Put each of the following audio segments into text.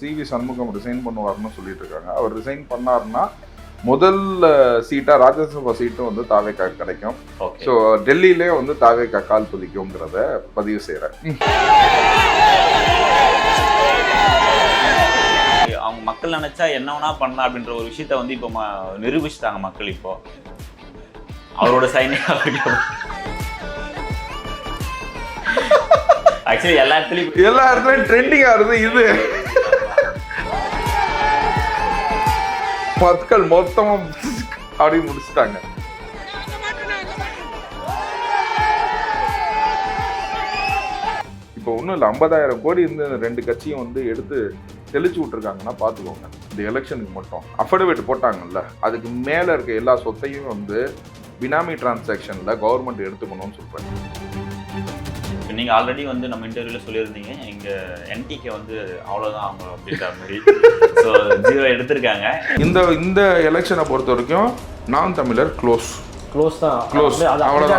CV Shanmugam resign பண்ணுவார்னு சொல்லிட்டு இருக்காங்க. அவர் resign பண்ணார்னா முதல் சீட்டாக ராஜ்யசபா சீட்டும் வந்து தாவேக்கா கிடைக்கும். ஸோ டெல்லியிலே வந்து தாவேக்கா கால் பதிக்கும்ங்கிறத பதிவு செய்கிறேன். அவங்க மக்கள் நினைச்சா என்ன வேணா பண்ணலாம் அப்படின்ற ஒரு விஷயத்த வந்து இப்போ நிரூபிச்சுட்டாங்க மக்கள். இப்போ அவரோட சைனே ஆக்சுவலி எல்லா இடத்துலயும் ட்ரெண்டிங் ஆகுது இது. மக்கள் மொத்தமா அப்படி முடிச்சுட்டாங்க. இப்போ ஒன்றும் இல்லை, 50,000 கோடி இருந்து 2 கட்சியும் வந்து எடுத்து தெளிச்சு விட்டுருக்காங்கன்னா பார்த்துக்கோங்க. இந்த எலெக்ஷனுக்கு மட்டும் அஃபர்டவிட் போட்டாங்கல்ல, அதுக்கு மேலே இருக்க எல்லா சொத்தையும் வந்து பினாமி டிரான்சாக்ஷனில் கவர்மெண்ட் எடுத்துக்கணும்னு சொல்கிறாங்க. நீங்கள் ஆல்ரெடி வந்து நம்ம இன்டர்வியூவில் சொல்லியிருந்தீங்க, எங்கள் என்டிகே வந்து அவ்வளோதான் அவங்க அப்படின்ற மாதிரி. ஸோ 0 எடுத்திருக்காங்க. இந்த எலெக்ஷனை பொறுத்த வரைக்கும் நான் தமிழர் க்ளோஸ் தான்,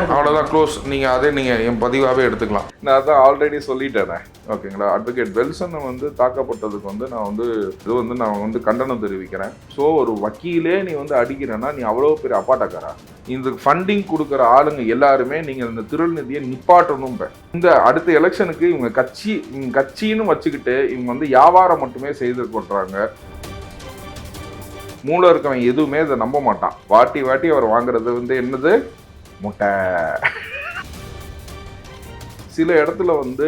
அவ்வளோதான் க்ளோஸ். நீங்கள் அதே நீங்கள் என் பதிவாகவே எடுத்துக்கலாம். நான் அதான் ஆல்ரெடி சொல்லிட்டேனே, ஓகேங்களா. அட்வொகேட் வெல்சன் வந்து தாக்கப்பட்டதுக்கு வந்து நான் வந்து கண்டனம் தெரிவிக்கிறேன். ஸோ ஒரு வக்கீலே நீ வந்து அடிக்கிறேன்னா நீ அவ்வளோ பெரிய அப்பாட்டக்காரா? இந்த ஃபண்டிங் கொடுக்குற ஆளுங்க எல்லாருமே நீங்கள் இந்த திருநிதியை நிப்பாட்டணும். இந்த அடுத்த எலெக்ஷனுக்கு இவங்க கட்சின்னு வச்சுக்கிட்டு இவங்க வந்து வியாபாரம் மட்டுமே செய்து கொடுறாங்க. மூளை இருக்கவன் எதுவுமே இதை நம்ப மாட்டான். வாட்டி அவர் வாங்குறது வந்து என்னது, முட்டை. சில இடத்துல வந்து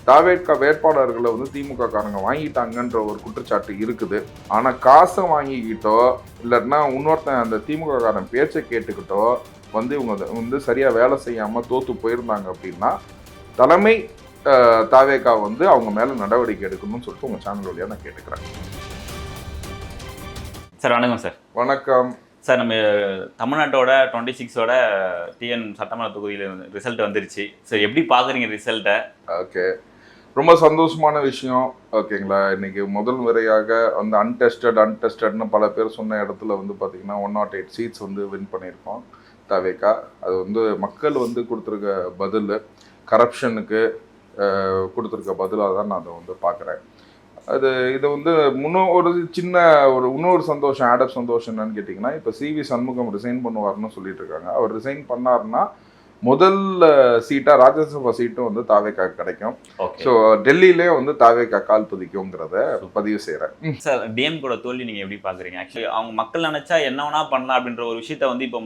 தாவேக்கா வேட்பாளர்களை வந்து திமுக காரங்க வாங்கிட்டாங்கன்ற ஒரு குற்றச்சாட்டு இருக்குது. ஆனால் காசை வாங்கிக்கிட்டோ இல்லைன்னா இன்னொருத்தன் அந்த திமுக காரன் பேச்சை கேட்டுக்கிட்டோ வந்து இவங்க வந்து சரியாக வேலை செய்யாமல் தோற்று போயிருந்தாங்க அப்படின்னா தலைமை தாவேக்கா வந்து அவங்க மேலே நடவடிக்கை எடுக்கணும்னு சொல்லிட்டு உங்கள் சேனல் வழியாக நான் கேட்டுக்கிறேன். சார் வணக்கம். சார் வணக்கம் சார். நம்ம தமிழ்நாட்டோட 26ஓட டிஎன் சட்டமன்ற தொகுதியில் ரிசல்ட் வந்துருச்சு. சார் எப்படி பார்க்குறீங்க ரிசல்ட்டை? ஓகே, ரொம்ப சந்தோஷமான விஷயம். ஓகேங்களா, இன்னைக்கு முதல் முறையாக வந்து அன்டெஸ்டட்னு பல பேர் சொன்ன இடத்துல வந்து பார்த்தீங்கன்னா 108 சீட்ஸ் வந்து வின் பண்ணியிருக்கோம் தாவேக்கா. அது வந்து மக்கள் வந்து கொடுத்துருக்க பதில், கரப்ஷனுக்கு கொடுத்துருக்க பதிலாக தான் நான் அதை வந்து பார்க்குறேன். இது வந்து இன்னொரு சந்தோஷம், ஆடப் சந்தோஷம் என்னன்னு கேட்டிங்கன்னா, இப்போ சிவி சண்முகம் ரிசைன் பண்ணுவார்னு சொல்லிட்டு இருக்காங்க. அவர் ரிசைன் பண்ணார்னா முதல் சீட்டாக ராஜ்யசபா சீட்டும் வந்து தாவேக்கா கிடைக்கும். ஸோ டெல்லியிலே வந்து தாவேக்கா கால் பதிக்கும்ங்கிறத பதிவு செய்கிறேன். சார் டிஎம் கூட தோல்வி நீங்கள் எப்படி பார்க்குறீங்க? ஆக்சுவலி அவங்க மக்கள் நினைச்சா என்ன வேணா பண்ணலாம் அப்படின்ற ஒரு விஷயத்த வந்து இப்போ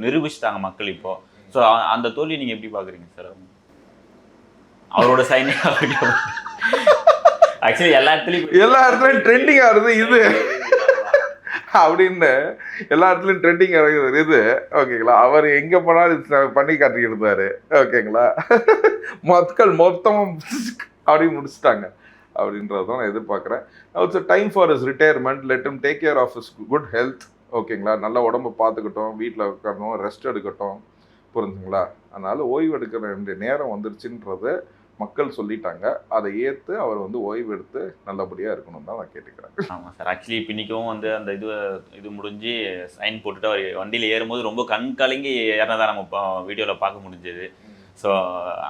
நிரூபிச்சுட்டாங்க மக்கள். இப்போ ஸோ அந்த தோல்வி நீங்கள் எப்படி பார்க்குறீங்க சார்? அவரோட சைனே ஆக்சுவலி எல்லா இடத்துலயும் ட்ரெண்டிங் ஆகுது இது அப்படின்னு எல்லா இடத்துலையும் ட்ரெண்டிங் ஆகுது இது. ஓகேங்களா, அவர் எங்கே போனாலும் பண்ணி காட்டிக்கிட்டு இருந்தாரு. ஓகேங்களா, மக்கள் மொத்தமும் அப்படி முடிச்சுட்டாங்க அப்படின்றதான் நான் எதிர்பார்க்குறேன். Also time for his retirement, let him take care of his good health. ஓகேங்களா, நல்ல உடம்பை பார்த்துக்கிட்டோம், வீட்டில் உட்காரணும், ரெஸ்ட் எடுக்கட்டும், புரிஞ்சுங்களா. அதனால் ஓய்வு எடுக்கிற வேண்டிய நேரம் வந்துருச்சுன்றது மக்கள் சொல்லிட்டாங்க. அதை ஏற்று அவர் வந்து ஓய்வு எடுத்து நல்லபடியாக இருக்கணும் தான் நான் கேட்டுக்கிறேன். ஆமாம் சார். ஆக்சுவலி இப்போ இன்றைக்கும் வந்து அந்த இது முடிஞ்சு சைன் போட்டுட்டு அவர் வண்டியில் ஏறும்போது ரொம்ப கண் கலங்கி ஏறினதான் நம்ம இப்போ வீடியோவில் பார்க்க முடிஞ்சது. ஸோ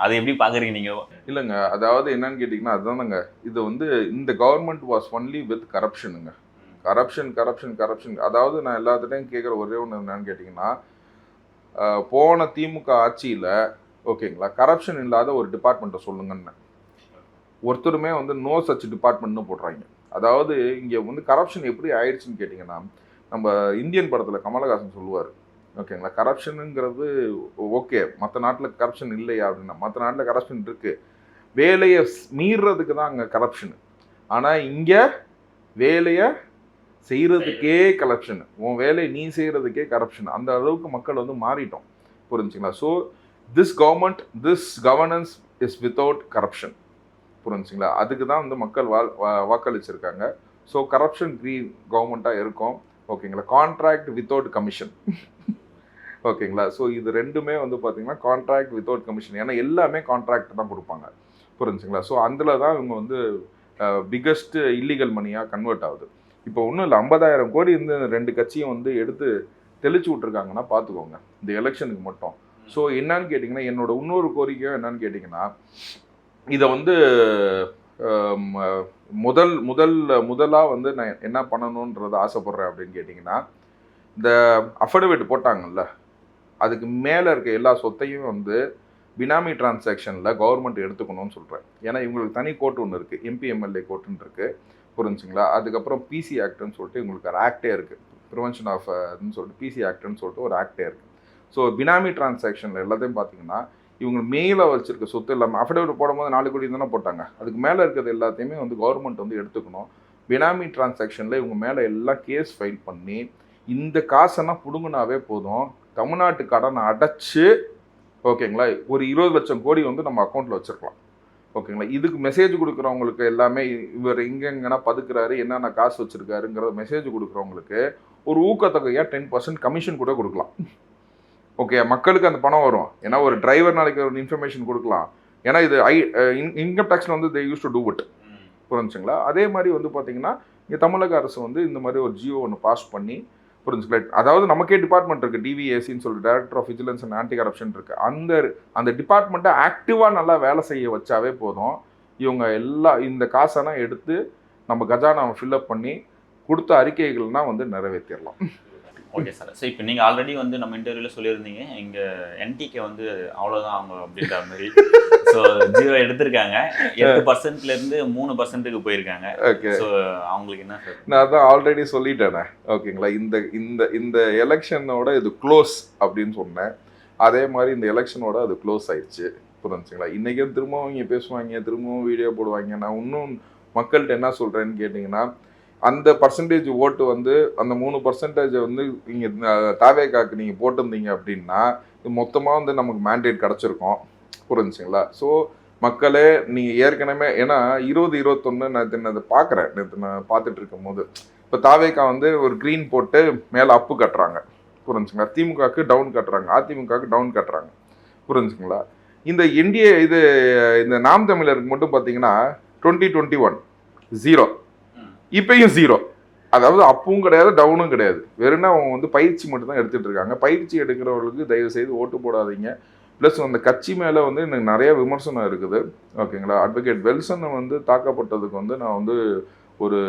அதை எப்படி பார்க்குறீங்க நீங்கள்? இல்லைங்க, அதாவது என்னன்னு கேட்டிங்கன்னா அதுதானுங்க, இது வந்து இந்த கவர்மெண்ட் வாஸ் ஒன்லி வித் கரப்ஷனுங்க. கரப்ஷன். அதாவது நான் எல்லாத்துட்டையும் கேட்குற ஒரே ஒன்று என்னன்னு கேட்டிங்கன்னா, போன திமுக ஆட்சியில் ஓகேங்களா கரப்ஷன் இல்லாத ஒரு டிபார்ட்மெண்ட்டை சொல்லுங்கன்னு ஒருத்தருமே வந்து நோ சச் டிபார்ட்மெண்ட்னு போடுறாங்க. அதாவது இங்கே வந்து கரப்ஷன் எப்படி ஆயிடுச்சுன்னு கேட்டிங்கன்னா, நம்ம இந்தியன் படத்தில் கமலஹாசன் சொல்லுவார், ஓகேங்களா, கரப்ஷனுங்கிறது ஓகே, மற்ற நாட்டில் கரப்ஷன் இல்லையா அப்படின்னா, மற்ற நாட்டில் கரப்ஷன் இருக்குது, வேலையை மீறுறதுக்கு தான் அங்கே கரப்ஷனு. ஆனால் இங்கே வேலையை செய்கிறதுக்கே கரப்ஷனு, உன் வேலையை நீ செய்கிறதுக்கே கரப்ஷன். அந்த அளவுக்கு மக்கள் வந்து மாறிட்டோம், புரிஞ்சுங்களா. So this governance is without corruption, புரிஞ்சுங்களா. அதுக்கு தான் வந்து மக்கள் வாக்களிச்சிருக்காங்க. ஸோ கரப்ஷன் ஃப்ரீ கவர்மெண்ட்டாக இருக்கும். ஓகேங்களா, கான்ட்ராக்ட் வித்தவுட் கமிஷன். ஓகேங்களா, ஸோ இது ரெண்டுமே வந்து பார்த்தீங்கன்னா கான்ட்ராக்ட் வித்தவுட் கமிஷன். ஏன்னா எல்லாமே கான்ட்ராக்ட் தான் கொடுப்பாங்க, புரிஞ்சுங்களா. ஸோ அதில் தான் இவங்க வந்து பிக்கஸ்ட்டு இல்லீகல் மணியாக கன்வெர்ட் ஆகுது. இப்போ ஒன்றும் இல்லை, 50,000 கோடி இருந்து 2 கட்சியும் வந்து எடுத்து தெளிச்சு விட்ருக்காங்கன்னா பார்த்துக்கோங்க இந்த எலெக்ஷனுக்கு மட்டும். ஸோ என்னன்னு கேட்டிங்கன்னா, என்னோட இன்னொரு கோரிக்கையும் என்னன்னு கேட்டிங்கன்னா, இதை வந்து முதலா வந்து நான் என்ன பண்ணணுன்றத ஆசைப்படுறேன் அப்படின்னு கேட்டிங்கன்னா, இந்த அஃபர்டவிட் போட்டாங்கல்ல, அதுக்கு மேலே இருக்க எல்லா சொத்தையும் வந்து பினாமி டிரான்சாக்ஷனில் கவர்மெண்ட் எடுத்துக்கணும்னு சொல்கிறேன். ஏன்னா இவங்களுக்கு தனி கோர்ட் ஒன்று இருக்குது, எம்பி-எம்எல்ஏ கோர்ட்டுன்னு இருக்குது, புரிஞ்சுங்களா? அதுக்கப்புறம் பிசி ஆக்ட்னு சொல்லிட்டு இவங்களுக்கு ஒரு ஆக்டே இருக்குது, ப்ரிவென்ஷன் ஆஃப் சொல்லிட்டு பிசி ஆக்ட்னு சொல்லிட்டு ஒரு ஆக்டே இருக்குது. ஸோ பினாமி டிரான்சாக்ஷனில் எல்லாத்தையும் பார்த்தீங்கன்னா இவங்க மேலே வச்சிருக்க சொத்து இல்லாமல் அஃபிடவிட் போடும்போது 4 கோடி தானே போட்டாங்க, அதுக்கு மேலே இருக்கிறது எல்லாத்தையுமே வந்து கவர்மெண்ட் வந்து எடுத்துக்கணும். பினாமி டிரான்சாக்ஷனில் இவங்க மேலே எல்லாம் கேஸ் ஃபைல் பண்ணி இந்த காசெல்லாம் பிடுங்கினாவே போதும், தமிழ்நாட்டு கடனை அடைச்சு, ஓகேங்களா, ஒரு 20 லட்சம் கோடி வந்து நம்ம அக்கௌண்ட்டில் வச்சுருக்கலாம். ஓகேங்களா, இதுக்கு மெசேஜ் கொடுக்குறவங்களுக்கு எல்லாமே இவர் எங்கெங்கன்னா பதுக்குறாரு, என்னென்ன காசு வச்சுருக்காருங்கிற மெசேஜ் கொடுக்குறவங்களுக்கு ஒரு ஊக்கத்தொகையாக 10% கமிஷன் கூட கொடுக்கலாம். ஓகே, மக்களுக்கு அந்த பணம் வரும். ஏன்னா ஒரு டிரைவர் நாளைக்கு ஒரு இன்ஃபர்மேஷன் கொடுக்கலாம். ஏன்னா இது இன்கம் டேக்ஸில் வந்து they use to do it, புரிஞ்சுங்களா? அதே மாதிரி வந்து பார்த்தீங்கன்னா இங்கே தமிழக அரசு வந்து இந்த மாதிரி ஒரு ஜியோ ஒன்று பாஸ் பண்ணி, புரிஞ்சுங்களா, அதாவது நமக்கே டிபார்ட்மெண்ட் இருக்குது, டிவிஏசின்னு சொல்லி director of vigilance and anti corruption இருக்குது. அந்த டிபார்ட்மெண்ட்டை ஆக்டிவாக நல்லா வேலை செய்ய வச்சாவே போதும், இவங்க இந்த காசெல்லாம் எடுத்து நம்ம கஜானாவை ஃபில்அப் பண்ணி கொடுத்த அறிக்கைகள்னால் வந்து நிறைவேற்றிடலாம். Okay sir. ஸோ இப்போ நீங்கள் ஆல்ரெடி வந்து நம்ம இன்டர்வியூவில் சொல்லியிருந்தீங்க, இங்கே என்டிகே வந்து அவ்வளோதான் அவங்க அப்படின்ற மாதிரி. ஸோ 0 எடுத்திருக்காங்க, 8%லேருந்து 3%க்கு போயிருக்காங்க. ஓகே, ஸோ அவங்களுக்கு என்ன சார்? நான் தான் ஆல்ரெடி சொல்லிட்டேனே, ஓகேங்களா, இந்த எலெக்ஷனோட இது க்ளோஸ் அப்படின்னு சொன்னேன். அதே மாதிரி இந்த எலெக்ஷனோட அது க்ளோஸ் ஆயிடுச்சு, புரிஞ்சுங்களா? இன்றைக்கும் திரும்பவும் இங்கே பேசுவாங்க, திரும்பவும் வீடியோ போடுவாங்க. நான் இன்னும் மக்கள்கிட்ட என்ன சொல்கிறேன்னு கேட்டிங்கன்னா, அந்த பர்சன்டேஜ் ஓட்டு வந்து அந்த 3% வந்து நீங்கள் தாவேக்காக்கு நீங்கள் போட்டிருந்தீங்க அப்படின்னா மொத்தமாக வந்து நமக்கு மேண்டேட் கிடச்சிருக்கோம், புரிஞ்சுங்களா? ஸோ மக்களே, நீங்கள் ஏற்கனவே ஏன்னா 2021 நான் அதை பார்க்குறேன், நேற்று நான் பார்த்துட்டு இருக்கும் போது இப்போ தாவேக்கா வந்து ஒரு க்ரீன் போட்டு மேலே அப்பு கட்டுறாங்க, புரிஞ்சுங்களா? திமுகவுக்கு டவுன் கட்டுறாங்க, அதிமுகவுக்கு டவுன் கட்டுறாங்க, புரிஞ்சுங்களா? இந்த என்டிஏ இந்த நாம் தமிழருக்கு மட்டும் பார்த்தீங்கன்னா 2021 0, இப்பயும் 0. அதாவது அப்பும் கிடையாது, டவுனும் கிடையாது. வெறும்னா அவங்க வந்து பயிற்சி மட்டும் தான் எடுத்துகிட்டு இருக்காங்க. பயிற்சி எடுக்கிறவர்களுக்கு தயவு செய்து ஓட்டு போடாதீங்க. ப்ளஸ் அந்த கட்சி மேலே வந்து எனக்கு நிறைய விமர்சனம் இருக்குது, ஓகேங்களா? அட்வொகேட் வெல்சன் வந்து தாக்கப்பட்டதுக்கு வந்து நான் வந்து ஒரு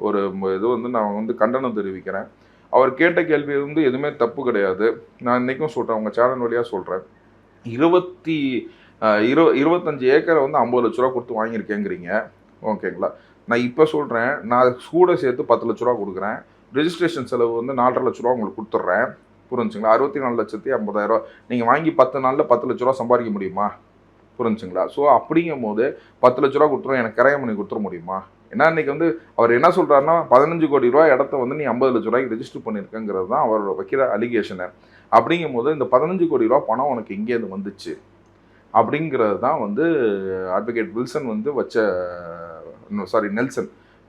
ஒரு இது வந்து நான் வந்து கண்டனம் தெரிவிக்கிறேன். அவர் கேட்ட கேள்வி வந்து எதுவுமே தப்பு கிடையாது. நான் இன்றைக்கும் சொல்கிறேன், உங்கள் சேனல் வழியாக சொல்கிறேன். 25 ஏக்கரை வந்து 50 லட்ச ரூபா கொடுத்து வாங்கியிருக்கேங்கிறீங்க, ஓகேங்களா? நான் இப்போ சொல்கிறேன், நான் கூட சேர்த்து 10 லட்ச ரூபா கொடுக்குறேன். ரெஜிஸ்ட்ரேஷன் செலவு வந்து 4.5 லட்ச ரூபா உங்களுக்கு கொடுத்துட்றேன், புரிஞ்சுங்களா? 64,50,000. நீங்கள் வாங்கி 10 நாளில் 10 லட்ச ரூபா சம்பாதிக்க முடியுமா, புரிஞ்சுங்களா? ஸோ அப்படிங்கும் போது 10 லட்ச ரூபா கொடுத்துரும், எனக்கு கிரையம் பண்ணி கொடுத்துட முடியுமா? ஏன்னா இன்றைக்கி வந்து அவர் என்ன சொல்கிறாருன்னா 15 கோடி ரூபா இடத்த வந்து நீ 50 லட்ச ரூபாய்க்கு ரெஜிஸ்டர் பண்ணியிருக்கேங்கிறது தான் அவர் வைக்கிற அலிகேஷனை. அப்படிங்கும் போது இந்த 15 கோடி ரூபா பணம் உனக்கு எங்கேருந்து வந்துச்சு அப்படிங்கிறது தான் வந்து அட்வொகேட் வில்சன் வந்து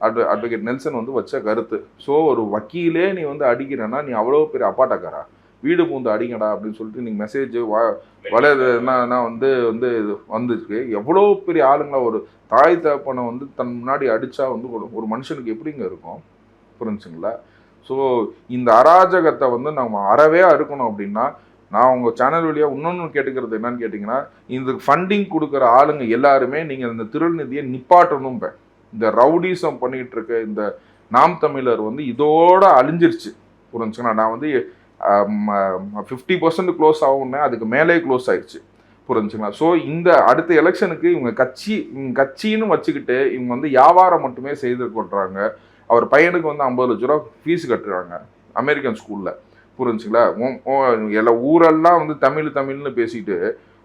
அட்வொகேட் நெல்சன் வந்து வச்ச கருத்து. ஸோ ஒரு வக்கீலே நீ வந்து அடிக்கிறேன்னா நீ அவ்வளோ பெரிய அப்பாட்டக்காரா, வீடு பூந்து அடிங்கடா அப்படின்னு சொல்லிட்டு நீங்கள் மெசேஜ் வளையதுன்னா வந்து இது வந்துருக்கு. எவ்வளோ பெரிய ஆளுங்களா ஒரு தாய் தகப்பனை வந்து தன் முன்னாடி அடித்தா வந்து ஒரு மனுஷனுக்கு எப்படிங்க இருக்கும், புரிஞ்சுங்களா? ஸோ இந்த அராஜகத்தை வந்து நம்ம அறவே அறுக்கணும் அப்படின்னா நான் உங்கள் சேனல் வழியாக இன்னொன்று கேட்டுக்கிறது என்னன்னு கேட்டிங்கன்னா, இந்த ஃபண்டிங் கொடுக்குற ஆளுங்க எல்லாருமே நீங்கள் இந்த திருநிதியை நிப்பாட்டணும். இந்த ரவுடிசம் பண்ணிகிட்டு இருக்க இந்த நாம் தமிழர் வந்து இதோட அழிஞ்சிருச்சு, புரிஞ்சுங்களா? நான் வந்து 50% க்ளோஸ் ஆகும்னா அதுக்கு மேலே க்ளோஸ் ஆயிடுச்சு, புரிஞ்சுங்களா? ஸோ இந்த அடுத்த எலெக்ஷனுக்கு இவங்க கட்சின்னு வச்சுக்கிட்டு இவங்க வந்து வியாபாரம் மட்டுமே செய்து கொள்கிறாங்க. அவர் பையனுக்கு வந்து 50 லட்ச ரூபா ஃபீஸ் கட்டுறாங்க அமெரிக்கன் ஸ்கூலில், புரிஞ்சுங்களா? எல்லா ஊரெல்லாம் வந்து தமிழ்னு பேசிட்டு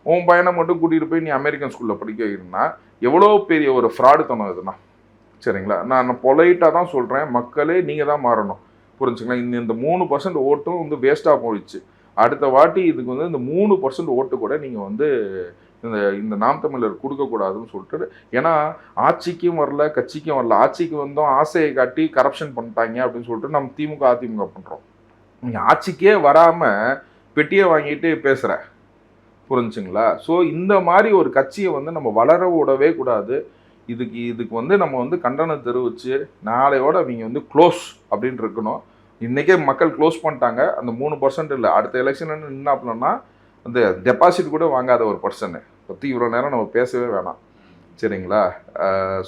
உன் பையனை மட்டும் கூட்டிகிட்டு போய் நீ அமெரிக்கன் ஸ்கூலில் படிக்க வைக்கணும்னா எவ்வளோ பெரிய ஒரு ஃப்ராடுத்தனம் இதுனா, சரிங்களா? நான் பொலைட்டாக தான் சொல்கிறேன், மக்களே நீங்கள் தான் மாறணும், புரிஞ்சுங்களா? இந்த 3% ஓட்டும் வந்து வேஸ்ட்டாக போயிடுச்சு. அடுத்த வாட்டி இதுக்கு வந்து இந்த 3% ஓட்டு கூட நீங்கள் வந்து இந்த நாம் தமிழர் கொடுக்கக்கூடாதுன்னு சொல்லிட்டு, ஏன்னா ஆட்சிக்கும் வரல கட்சிக்கும் வரல, ஆட்சிக்கு வந்தோம் ஆசையை காட்டி கரப்ஷன் பண்ணிட்டாங்க அப்படின்னு சொல்லிட்டு நம்ம திமுக அதிமுக பண்ணுறோம். நீங்கள் ஆட்சிக்கே வராமல் பெட்டியை வாங்கிட்டு பேசுகிற, புரிஞ்சுங்களா? ஸோ இந்த மாதிரி ஒரு கட்சியை வந்து நம்ம வளர விடவே கூடாது. இதுக்கு வந்து நம்ம வந்து கண்டனம் தெரிவித்து நாளையோட அவங்க வந்து க்ளோஸ் அப்படின்னு இருக்கணும். இன்றைக்கே மக்கள் க்ளோஸ் பண்ணிட்டாங்க. அந்த 3% இல்லை, அடுத்த எலெக்ஷன் நின்னாப்லன்னா அந்த டெபாசிட் கூட வாங்காத ஒரு பர்சனு பற்றி இவ்வளோ நேரம் நம்ம பேசவே வேணாம். சரிங்களா.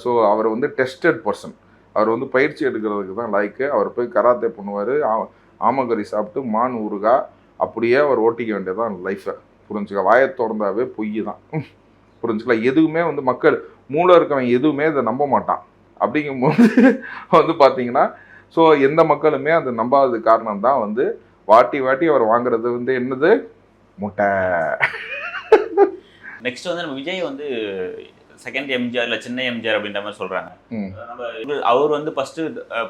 ஸோ அவர் வந்து டெஸ்டட் பர்சன். அவர் வந்து பயிற்சி எடுக்கிறதுக்கு தான் லாய்க்கு. அவர் போய் கராத்தே பண்ணுவார், ஆமகரி சாப்பிட்டு மான் ஊறுகாய் அப்படியே அவர் ஓட்டிக்க வேண்டியதான் லைஃப்பை. புரிஞ்சுக்க, வாயை திறந்தாவே பொய் தான். புரிஞ்சுக்கலாம். எதுவுமே வந்து மக்கள் மூளை இருக்கவன் எதுவுமே இதை நம்ப மாட்டான். அப்படிங்கும்போது வந்து பார்த்தீங்கன்னா, ஸோ எந்த மக்களுமே அதை நம்பாதது காரணம் தான் வந்து வாட்டி வாட்டி அவர் வாங்குறது வந்து என்னது, முட்டை. நெக்ஸ்ட் வந்து நம்ம விஜய் வந்து செகண்ட் எம்ஜிஆர் இல்லை சின்ன எம்ஜிஆர் அப்படின்ற மாதிரி சொல்றாங்க. அவர் வந்து ஃபர்ஸ்ட்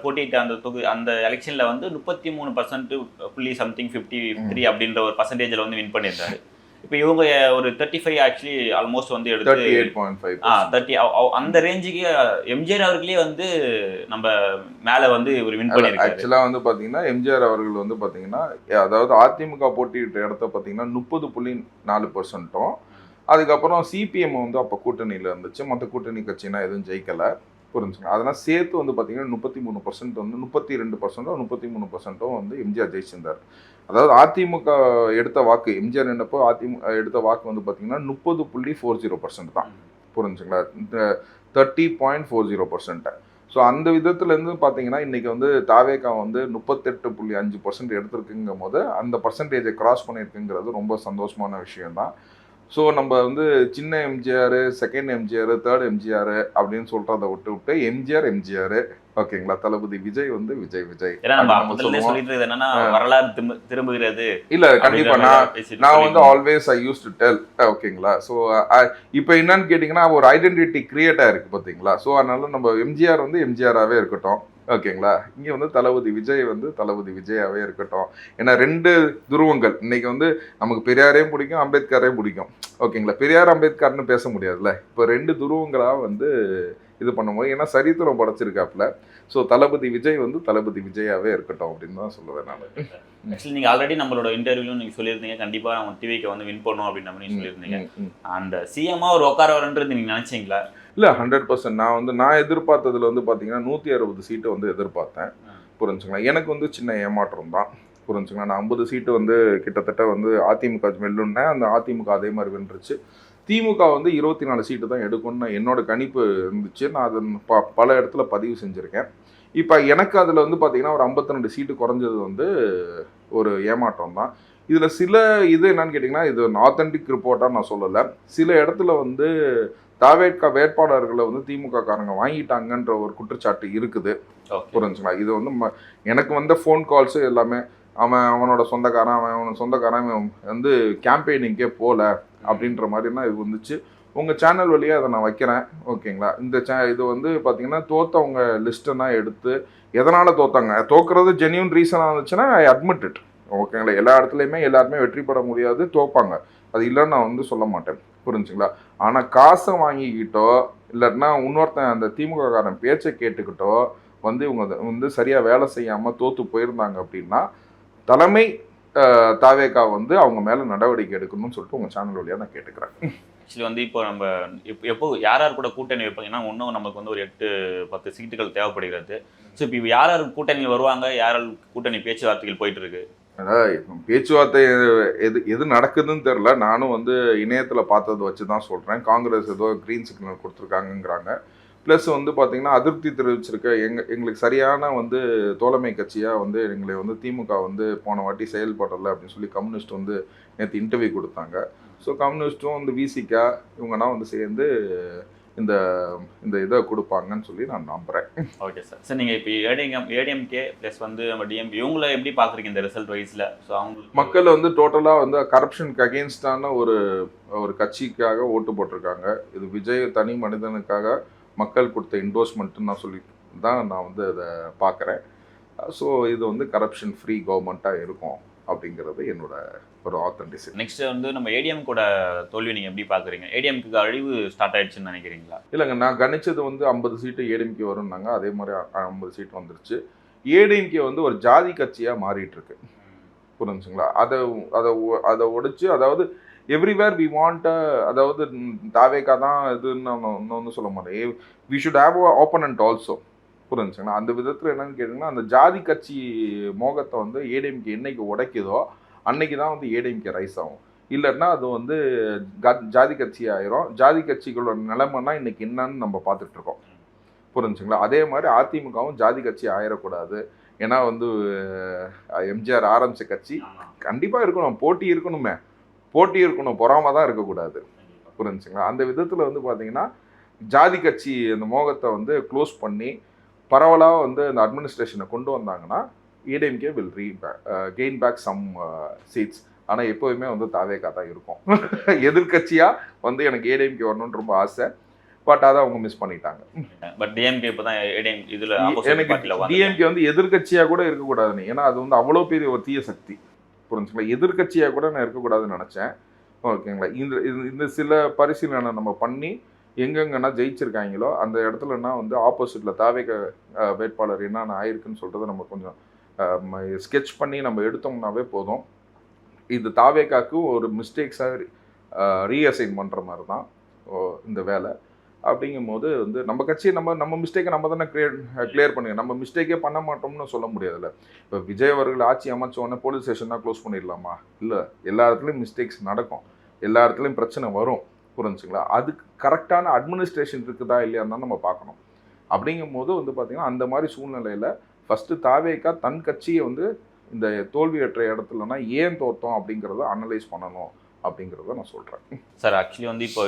போட்டியிட்ட அந்த எலெக்ஷன்ல வந்து 33% புள்ளி சம்திங் 53 அப்படின்ற ஒரு பர்சன்டேஜ்ல வந்து வின் பண்ணியிருந்தாரு. இப்போ இவங்க ஒரு 35 ஆக்சுவலி ஆல்மோஸ்ட் வந்து எடுத்து 38.5 அந்த ரேஞ்சுக்கு எம்ஜிஆர் அவர்களே வந்து நம்ம மேல வந்து இவர் வின் பண்ணியிருக்காரு. ஆக்சுவலா வந்து பாத்தீங்கன்னா எம்ஜிஆர் அவர்கள் வந்து பாத்தீங்கன்னா, அதாவது அதிமுக போட்டியிட்ட இடத்த பாத்தீங்கன்னா 30.4%. அதுக்கப்புறம் சிபிஎம் வந்து அப்போ கூட்டணியில் இருந்துச்சு. மற்ற கூட்டணி கட்சினா எதுவும் ஜெயிக்கலை. புரிஞ்சுங்க. அதெல்லாம் சேர்த்து வந்து பார்த்தீங்கன்னா 33% வந்து 32% 33% வந்து எம்ஜிஆர் ஜெயிச்சிருந்தார். அதாவது அதிமுக எடுத்த வாக்கு, எம்ஜிஆர் என்னப்போ அதிமுக எடுத்த வாக்கு வந்து பார்த்தீங்கன்னா 30.40% தான். புரிஞ்சுங்களா. 30.40%. ஸோ அந்த விதத்துலேருந்து பார்த்தீங்கன்னா இன்றைக்கி வந்து தாவேகா வந்து 38.5% எடுத்திருக்குங்கும் போது அந்த பர்சன்டேஜை கிராஸ் பண்ணியிருக்குங்கிறது ரொம்ப சந்தோஷமான விஷயம்தான். ஸோ நம்ம வந்து சின்ன எம்ஜிஆர், செகண்ட் எம்ஜிஆர், தேர்ட் எம்ஜிஆர் அப்படின்னு சொல்கிறத விட்டு எம்ஜிஆர் ஓகேங்களா. தளபதி விஜய் வந்து விஜய். வரலாறு திரும்புகிறது இல்ல, கண்டிப்பா நான் வந்து always I use to tell. ஓகேங்களா. ஸோ இப்போ என்னன்னு கேட்டிங்கன்னா ஒரு ஐடென்டிட்டி கிரியேட் ஆயிருக்கு பார்த்தீங்களா. ஸோ அதனால நம்ம எம்ஜிஆர் வந்து எம்ஜிஆராகவே இருக்கட்டும். ஓகேங்களா. இங்கே வந்து தளபதி விஜய் வந்து தளபதி விஜயாவே இருக்கட்டும். ஏன்னா 2 துருவங்கள். இன்னைக்கு வந்து நமக்கு பெரியாரையும் பிடிக்கும், அம்பேத்கரையும் பிடிக்கும். ஓகேங்களா. பெரியார் அம்பேத்கர்னு பேச முடியாதுல்ல. இப்போ 2 துருவங்களாக வந்து இது பண்ணும்போது, ஏன்னா சரித்திரம் படைச்சிருக்காப்புல. ஸோ தளபதி விஜய் வந்து தளபதி விஜயாவே இருக்கட்டும் அப்படின்னு தான் சொல்லுவேன் நான். ஆக்சுவலி நீங்கள் ஆல்ரெடி நம்மளோட இன்டர்வியூலும் நீங்கள் சொல்லியிருந்தீங்க, கண்டிப்பாக நம்ம டிவிக்கு வந்து வின் பண்ணும் அப்படின்ற மாதிரி சொல்லியிருந்தீங்க. அந்த சிஎம்மா ஒரு உட்கார வரன்றது நீங்கள் நினச்சிங்களா? இல்லை, 100%. நான் எதிர்பார்த்ததில் வந்து பார்த்தீங்கன்னா 160 சீட்டு வந்து எதிர்பார்த்தேன். புரிஞ்சுங்களா. எனக்கு வந்து சின்ன ஏமாற்றம் தான். புரிஞ்சுங்களா. நான் 50 சீட்டு வந்து கிட்டத்தட்ட வந்து அதிமுக வெல்லுன்னேன். அந்த அதிமுக அதே மாதிரி வென்றுச்சு. திமுக வந்து 24 சீட்டு தான் எடுக்கும்னு என்னோட கணிப்பு இருந்துச்சு. நான் அதை பல இடத்துல பதிவு செஞ்சுருக்கேன். இப்போ எனக்கு அதில் வந்து பார்த்தீங்கன்னா ஒரு 52 சீட்டு குறைஞ்சது வந்து ஒரு ஏமாற்றம் தான். இதில் சில இது என்னன்னு கேட்டிங்கன்னா, இது ஆத்தென்டிக் ரிப்போர்ட்டாக நான் சொல்லலை. சில இடத்துல வந்து தாவேட்கா வேட்பாளர்களை வந்து திமுக காரங்க வாங்கிட்டாங்கன்ற ஒரு குற்றச்சாட்டு இருக்குது. புரிஞ்சுங்களா. இது வந்து எனக்கு வந்த ஃபோன் கால்ஸு எல்லாமே அவனோட சொந்தக்காரன் வந்து கேம்பெயினிங்கே போகல அப்படின்ற மாதிரினா இது வந்துச்சு. உங்கள் சேனல் வழியாக அதை நான் வைக்கிறேன். ஓகேங்களா. இது வந்து பார்த்தீங்கன்னா தோற்றவங்க லிஸ்ட்டெல்லாம் எடுத்து எதனால் தோற்றாங்க, தோக்குறது ஜென்யூன் ரீசனாக இருந்துச்சுன்னா ஐ அட்மிட் இட். ஓகேங்களா. எல்லா இடத்துலையுமே எல்லாருமே வெற்றி பெற முடியாது, தோப்பாங்க. அது இல்லைன்னு நான் வந்து சொல்ல மாட்டேன். புரிஞ்சுங்களா. ஆனால் காசை வாங்கிக்கிட்டோ இல்லைன்னா இன்னொருத்தன் அந்த திமுக காரன் பேச்சை கேட்டுக்கிட்டோ வந்து இவங்க வந்து சரியாக வேலை செய்யாமல் தோற்று போயிருந்தாங்க அப்படின்னா தலைமை தாவேகா வந்து அவங்க மேலே நடவடிக்கை எடுக்கணும்னு சொல்லிட்டு உங்கள் சேனல் வழியாக நான் கேட்டுக்கிறேன். ஆக்சுவலி வந்து இப்போ நம்ம எப்போ யார் கூட கூட்டணி வைப்பாங்க, ஏன்னா இன்னும் நமக்கு வந்து ஒரு 8-10 சீட்டுகள் தேவைப்படுகிறது. ஸோ இப்போ யார் கூட்டணியில் வருவாங்க, யார் கூட்டணி பேச்சுவார்த்தைகள் போயிட்டு இருக்கு? அதாவது பேச்சுவார்த்தை எது நடக்குதுன்னு தெரில. நானும் வந்து இணையத்தில் பார்த்ததை வச்சு தான் சொல்கிறேன். காங்கிரஸ் ஏதோ க்ரீன் சிக்னல் கொடுத்துருக்காங்கங்கிறாங்க. ப்ளஸ் வந்து பார்த்திங்கன்னா அதிருப்தி தெரிவிச்சிருக்க எங்களுக்கு சரியான வந்து தோழமை கட்சியாக வந்து எங்களை வந்து திமுக வந்து போன வாட்டி செயல்படலை அப்படின்னு சொல்லி கம்யூனிஸ்ட் வந்து நேற்று இன்டர்வியூ கொடுத்தாங்க. ஸோ கம்யூனிஸ்ட்டும் வந்து விசிகா இவங்கன்னா வந்து சேர்ந்து இந்த இதை கொடுப்பாங்கன்னு சொல்லி நான் நம்புகிறேன். Okay sir. சார் நீங்கள் இப்போ ஏடிஎம்கே ப்ளஸ் வந்து நம்ம டிஎம்கே இவங்களை எப்படி பார்க்குறீங்க இந்த ரிசல்ட் வைஸில்? ஸோ அவங்க மக்கள் வந்து டோட்டலாக வந்து கரப்ஷனுக்கு அகெயின்ஸ்டான ஒரு கட்சிக்காக ஓட்டு போட்டிருக்காங்க. இது விஜய் தனி மனிதனுக்காக மக்கள் கொடுத்த என்டோர்ஸ்மெண்ட்டுன்னு நான் சொல்லி தான் நான் வந்து அதை பார்க்குறேன். ஸோ இது வந்து கரப்ஷன் ஃப்ரீ கவர்மெண்ட்டாக இருக்கும் அப்படிங்கிறது என்னோட ஒரு ஆத்தென்டிசிட்டி. நெக்ஸ்ட் வந்து நம்ம ஏடிஎம் கூட தோல்வி நீங்கள் எப்படி பார்க்குறீங்க? ஏடிஎம்க்கு அழிவு ஸ்டார்ட் ஆயிடுச்சுன்னு நினைக்கிறீங்களா? இல்லைங்க, நான் கணிச்சது வந்து 50 சீட்டு ஏடிஎம்கே வரும்னாங்க. அதே மாதிரி 50 சீட்டு வந்துருச்சு. ஏடிஎம்கே வந்து ஒரு ஜாதி கட்சியாக மாறிட்டு இருக்கு. புரிஞ்சுங்களா. அதை உடைச்சு, அதாவது எவ்ரிவேர் வி வாண்ட், அதாவது தாவேகா தான் இதுன்னு நான் ஒன்றும் சொல்ல மாட்டேன். We should have a opponent also. புரிஞ்சுங்களா. அந்த விதத்தில் என்னன்னு கேட்டிங்கன்னா, அந்த ஜாதி கட்சி மோகத்தை வந்து ஏடிஎம்கே என்னைக்கு உடைக்குதோ அன்னைக்கு தான் வந்து ஏடிஎம்கே ரைஸ் ஆகும். இல்லைன்னா அது வந்து ஜாதி கட்சி ஆயிரும். ஜாதி கட்சிகளோட நிலைமைன்னா இன்னைக்கு என்னன்னு நம்ம பார்த்துட்டு இருக்கோம். புரிஞ்சுங்களா? அதே மாதிரி அதிமுகவும் ஜாதி கட்சி ஆயிடக்கூடாது. ஏன்னா வந்து எம்ஜிஆர் ஆரம்பிச்ச கட்சி கண்டிப்பாக இருக்கணும், போட்டி இருக்கணுமே, போட்டி இருக்கணும், பொறாம தான் இருக்கக்கூடாது. புரிஞ்சுங்களா? அந்த விதத்தில் வந்து பார்த்தீங்கன்னா ஜாதி கட்சி அந்த மோகத்தை வந்து க்ளோஸ் பண்ணி பரவலாக வந்து அந்த அட்மினிஸ்ட்ரேஷனை கொண்டு வந்தாங்கன்னா ADMK will gain back some seats. ஆனால் எப்போதுமே வந்து தாவேகா தான் இருக்கும். எதிர்கட்சியாக வந்து எனக்கு ஏடிஎம்கே வரணும்னு ரொம்ப ஆசை. பட் அதை அவங்க மிஸ் பண்ணிட்டாங்க. பட் டிஎம்கே இப்போ தான் இதில் எனக்கு டிஎம்கே வந்து எதிர்கட்சியாக கூட இருக்கக்கூடாதுன்னு, ஏன்னா அது வந்து அவ்வளோ பெரிய ஒரு தீய சக்தி. புரிஞ்சுங்களா? எதிர்கட்சியாக கூட நான் இருக்கக்கூடாதுன்னு நினச்சேன். ஓகேங்களா? இந்த சில பரிசீலனை நம்ம பண்ணி எங்கெங்கன்னா ஜெயிச்சிருக்காங்களோ அந்த இடத்துலனா வந்து ஆப்போசிட்டில் தாவேக வேட்பாளர் என்னென்ன ஆயிருக்குன்னு சொல்கிறத நம்ம கொஞ்சம் ஸ்கெட்ச் பண்ணி நம்ம எடுத்தோம்னாவே போதும். இது தாவேகாக்கு ஒரு மிஸ்டேக்ஸாக ரீஅசைன் பண்ணுற மாதிரி தான் இந்த வேலை. அப்படிங்கும்போது வந்து நம்ம கட்சியை நம்ம மிஸ்டேக்கை நம்ம தானே கிளியர் பண்ணுங்க. நம்ம மிஸ்டேக்கே பண்ண மாட்டோம்னு சொல்ல முடியாதுல்ல. இப்போ விஜய் அவர்கள் ஆட்சி அமைச்ச உடனே போலீஸ் ஸ்டேஷனாக க்ளோஸ் பண்ணிடலாமா? இல்லை, எல்லா இடத்துலையும் மிஸ்டேக்ஸ் நடக்கும், எல்லா இடத்துலையும் பிரச்சனை வரும். புரிஞ்சுங்களா? அதுக்கு கரெக்டான அட்மினிஸ்ட்ரேஷன் இருக்குதா இல்லையான்னு தான் நம்ம பார்க்கணும். அப்படிங்கும்போது வந்து பார்த்திங்கன்னா அந்த மாதிரி சூழ்நிலையில் ஃபஸ்ட்டு தாவேகா தன் கட்சியை வந்து இந்த தோல்வியற்ற இடத்துலனா ஏன் தோற்றோம் அப்படிங்கிறத அனலைஸ் பண்ணணும் அப்படிங்கிறத நான் சொல்கிறேன். சார் ஆக்சுவலி வந்து இப்போ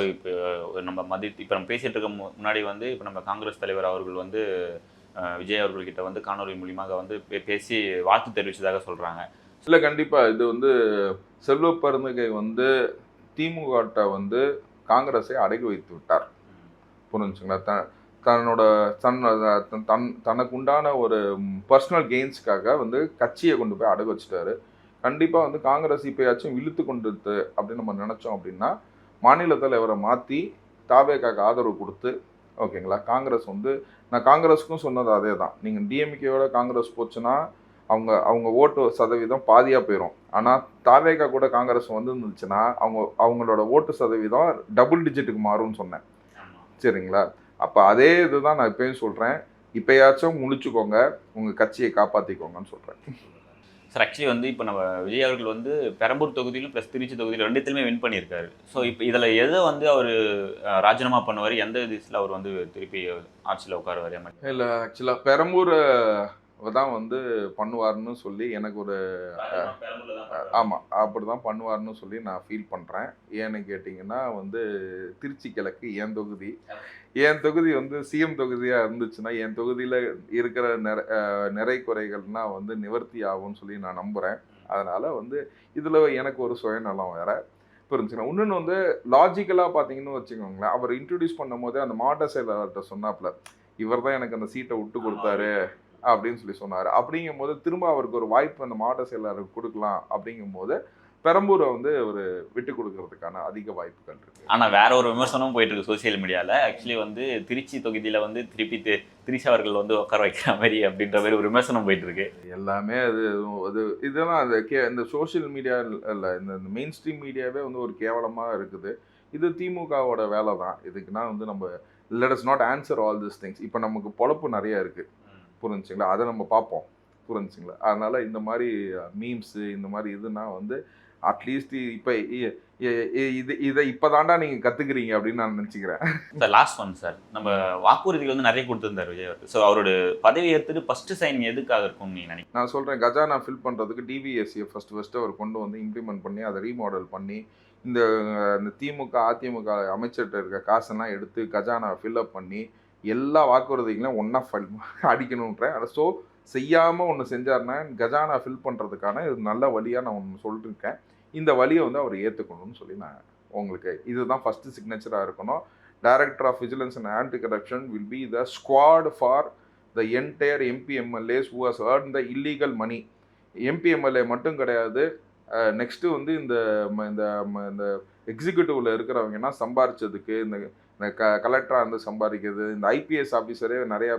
நம்ம இப்போ பேசிகிட்டு இருக்க முன்னாடி வந்து இப்போ நம்ம காங்கிரஸ் தலைவர் அவர்கள் வந்து விஜய் அவர்கள்கிட்ட வந்து காணொலி மூலியமாக வந்து பேசி வாழ்த்து தெரிவித்ததாக சொல்கிறாங்க. இல்லை, கண்டிப்பாக இது வந்து செல்வ பெருந்தகை வந்து திமுக வந்து காங்கிரஸை அடக்கி வைத்து விட்டார். புரிஞ்சுங்களா? தனக்கு உண்டான ஒரு பர்சனல் கெயின்ஸ்க்காக வந்து கட்சியை கொண்டு போய் அடகு வச்சுட்டாரு. கண்டிப்பாக வந்து காங்கிரஸ் இப்போயாச்சும் இழுத்து கொண்டுது அப்படின்னு நம்ம நினச்சோம் அப்படின்னா மாநில தலைவரை மாற்றி தாவேகாக்கு ஆதரவு கொடுத்து, ஓகேங்களா, காங்கிரஸ் வந்து நான் காங்கிரஸுக்கும் சொன்னது அதே தான். நீங்கள் டிஎம்கேயோட காங்கிரஸ் போச்சுன்னா அவங்க ஓட்டு சதவீதம் பாதியாக போயிடும். ஆனால் தாவேகா கூட காங்கிரஸ் வந்து இருந்துச்சுன்னா அவங்களோட ஓட்டு சதவீதம் டபுள் டிஜிட்டுக்கு மாறும்னு சொன்னேன். சரிங்களா? அப்போ அதே இதுதான் நான் இப்பயும் சொல்கிறேன். இப்போயாச்சும் முழிச்சுக்கோங்க, உங்கள் கட்சியை காப்பாற்றிக்கோங்கன்னு சொல்கிறேன். சார் ஆக்சுவலி வந்து இப்போ நம்ம விஜய் அவர்கள் வந்து பெரம்பூர் தொகுதியிலும் ப்ளஸ் திருச்சி தொகுதியில் ரெண்டுத்திலுமே வின் பண்ணியிருக்காரு. ஸோ இப்போ இதில் எதை வந்து அவர் ராஜினாமா பண்ணுவார், எந்த திசையில் அவர் வந்து திருப்பி ஆட்சியில் உட்காருவார்? இல்லை, ஆக்சுவலாக பெரம்பூர் தான் வந்து பண்ணுவார்னு சொல்லி எனக்கு ஒரு ஆமாம் அப்படி தான் பண்ணுவார்னு சொல்லி நான் ஃபீல் பண்ணுறேன். ஏன்னு கேட்டிங்கன்னா வந்து திருச்சி கிழக்கு என் தொகுதி வந்து சிஎம் தொகுதியாக இருந்துச்சுன்னா என் தொகுதியில் இருக்கிற நிறை குறைகள்னால் வந்து நிவர்த்தி ஆகும்னு சொல்லி நான் நம்புகிறேன். அதனால் வந்து இதில் எனக்கு ஒரு சுயநலம் வேறு. புரிஞ்சுக்கலாம். இன்னொன்று வந்து லாஜிக்கலாக பார்த்தீங்கன்னு வச்சுக்கோங்களேன், அவர் இன்ட்ரடியூஸ் பண்ணும் போதே அந்த மாவட்ட செயலாளர்கிட்ட சொன்னாப்புல இவர் தான் எனக்கு அந்த சீட்டை விட்டு கொடுத்தாரு அப்படின்னு சொல்லி சொன்னார். அப்படிங்கும்போது திரும்ப அவருக்கு ஒரு வாய்ப்பு அந்த மாவட்ட செயலாளருக்கு கொடுக்கலாம். அப்படிங்கும்போது பெரம்பூரை வந்து ஒரு விட்டு கொடுக்கறதுக்கான அதிக வாய்ப்புகள் இருக்கு. ஆனால் வேற ஒரு விமர்சனமும் போயிட்டு இருக்கு சோசியல் மீடியாவில். ஆக்சுவலி வந்து திருச்சி தொகுதியில் வந்து திருப்பி திருச்சி அவர்கள் வந்து உட்கார வைக்கிற மாதிரி அப்படின்ற மாதிரி ஒரு விமர்சனம் போயிட்டு இருக்கு. எல்லாமே இதெல்லாம் இந்த சோசியல் மீடியா இல்லை, இந்த மெயின் ஸ்ட்ரீம் மீடியாவே வந்து ஒரு கேவலமாக இருக்குது. இது திமுகவோட வேலை தான். இதுக்குன்னா வந்து நம்ம let us not answer all this things. இப்போ நமக்கு பொழப்பு நிறைய இருக்குது. புரிஞ்சுங்களா? அதை நம்ம பார்ப்போம். புரிஞ்சுங்களா? அதனால் இந்த மாதிரி மீம்ஸு இந்த மாதிரி இதுனா வந்து அட்லீஸ்ட் இப்போ இதை இப்போ தாண்டா நீங்கள் கற்றுக்குறீங்க அப்படின்னு நான் நினச்சிக்கிறேன். சார் லாஸ்ட் ஒன் சார், நம்ம வாக்குறுதிகள் வந்து நிறைய கொடுத்துருந்தார் விஜய் அவர்கள். ஸோ அவரோட பதவி ஏற்றுட்டு ஃபஸ்ட்டு சைன் எதுக்காக இருக்கும்னு நீங்கள் நினைக்கிறேன்? நான் சொல்கிறேன், கஜானா ஃபில் பண்ணுறதுக்கு டிவிஎஸ்சியை ஃபஸ்ட்டு அவர் கொண்டு வந்து இம்ப்ளிமெண்ட் பண்ணி அதை ரீமாடல் பண்ணி இந்த திமுக அதிமுக அமைச்சர்கிட்ட இருக்க காசெல்லாம் எடுத்து கஜானா ஃபில்அப் பண்ணி எல்லா வாக்குறுதிகளையும் ஒன்றா அடிக்கணுன்றேன். அதை ஸோ செய்யாமல் ஒன்று செஞ்சார்னா கஜானா ஃபில் பண்ணுறதுக்கான இது நல்ல வழியாக நான் ஒன்று சொல்லியிருக்கேன். இந்த வழியை வந்து அவர் ஏற்றுக்கணும்னு சொல்லி நான் உங்களுக்கு இதுதான் ஃபஸ்ட்டு சிக்னேச்சராக இருக்கணும். Director of vigilance and anti corruption will be the squad for the entire MP MLAs who has earn the illegal money. MP MLA மட்டும் கிடையாது, நெக்ஸ்ட்டு வந்து இந்த எக்ஸிக்யூட்டிவில் இருக்கிறவங்கன்னா சம்பாரிச்சதுக்கு இந்த கலெக்டராக இருந்து சம்பாதிக்கிறது, இந்த ஐபிஎஸ் ஆஃபீஸரே நிறையா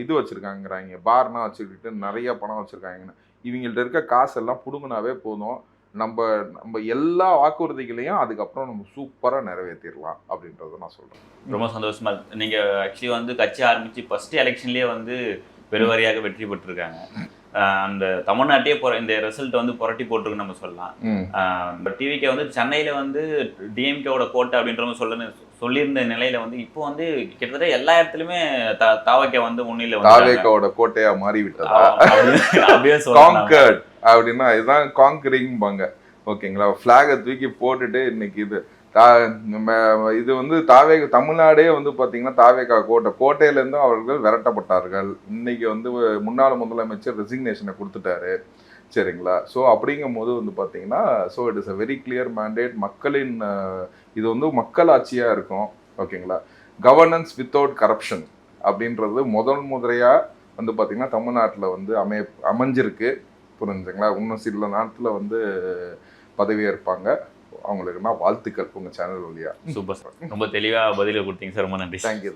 இது வச்சுருக்காங்கிறாங்க, பார்னா வச்சுக்கிட்டு நிறைய பணம் வச்சுருக்காங்கன்னு. இவங்கள்ட்ட இருக்க காசெல்லாம் பிடுங்கினாவே போதும், நம்ம எல்லா வாக்குறுதிகளையும் அதுக்கப்புறம் நம்ம சூப்பராக நிறைவேற்றிடலாம் அப்படின்றத நான் சொல்கிறேன். ரொம்ப சந்தோஷமா. நீங்கள் ஆக்சுவலி வந்து கட்சி ஆரம்பித்து ஃபஸ்ட்டு எலெக்ஷன்லேயே வந்து பெருவாரியாக வெற்றி பெற்றிருக்காங்க. அந்த தமிழ்நாட்டையே இந்த ரிசல்ட் வந்து புரட்டி போட்டிருக்குன்னு நம்ம சொல்லலாம். ம். பட் டிவிகே வந்து சென்னையில வந்து டிஎம்கேவோட கோட்டை அப்படின்ற மாதிரி சொல்லியிருந்த நிலையில வந்து இப்போ வந்து கிட்டத்தட்ட எல்லா இடத்துலயுமே தாவகே வந்து முன்னிலை வந்து தாவேக்காவோட கோட்டையா மாறி விட்டதா? அப்படியே சொல்லலாம். காங்கர்ட் அப்படின்னா இதுதான் காங்கரிங்பாங்க. ஓகேங்களா? ஃபிளாகை தூக்கி போட்டுட்டு இன்னைக்கு இது வந்து தமிழ்நாடே வந்து பார்த்தீங்கன்னா தாவேகா கோட்டையிலேருந்து அவர்கள் விரட்டப்பட்டார்கள். இன்னைக்கு வந்து முன்னாள் முதலமைச்சர் ரெசிக்னேஷனை கொடுத்துட்டாரு. சரிங்களா? ஸோ அப்படிங்கும் போது வந்து பார்த்தீங்கன்னா so it is a very clear mandate. மக்களின் இது வந்து மக்கள் ஆட்சியாக இருக்கும். ஓகேங்களா? கவர்னன்ஸ் வித்தவுட் கரப்ஷன் அப்படின்றது முதலையாக வந்து பார்த்தீங்கன்னா தமிழ்நாட்டில் வந்து அமைஞ்சிருக்கு. புரிஞ்சுங்களா? இன்னும் சில நாட்டில் வந்து பதவியேற்பாங்க. அவங்களுக்கு நான் வாழ்த்துக்கள் உங்கள் சேனல் வழியா. சூப்பர் சார், ரொம்ப தெளிவாக பதில் கொடுத்தீங்க சார், ரொம்ப நன்றி. தேங்க்யூ.